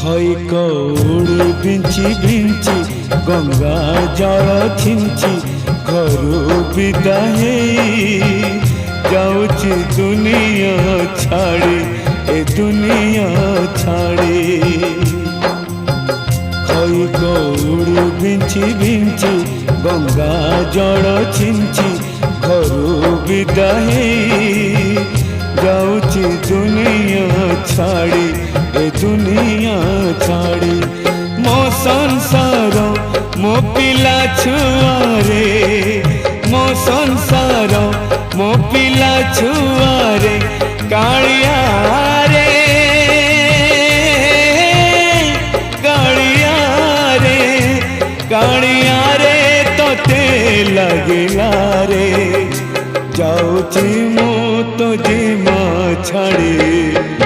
खई कौड़ी बिंची बिंची गंगा जल छिंची घरू विदा जाऊची दुनिया छाड़ी ए दुनिया छाड़ी। खई कौड़ी बिंची बिंची गंगा जल छिंची घरू विदा जाऊची दुनिया छाड़ी ए दुनिया छाड़ी। मो संसार मो पिला छुआरे मो संसार मो पिला छुआरे कालिया रे कालिया रे कालिया रे तोते लगिला रे जाऊची मो तो जीमा छाड़ी।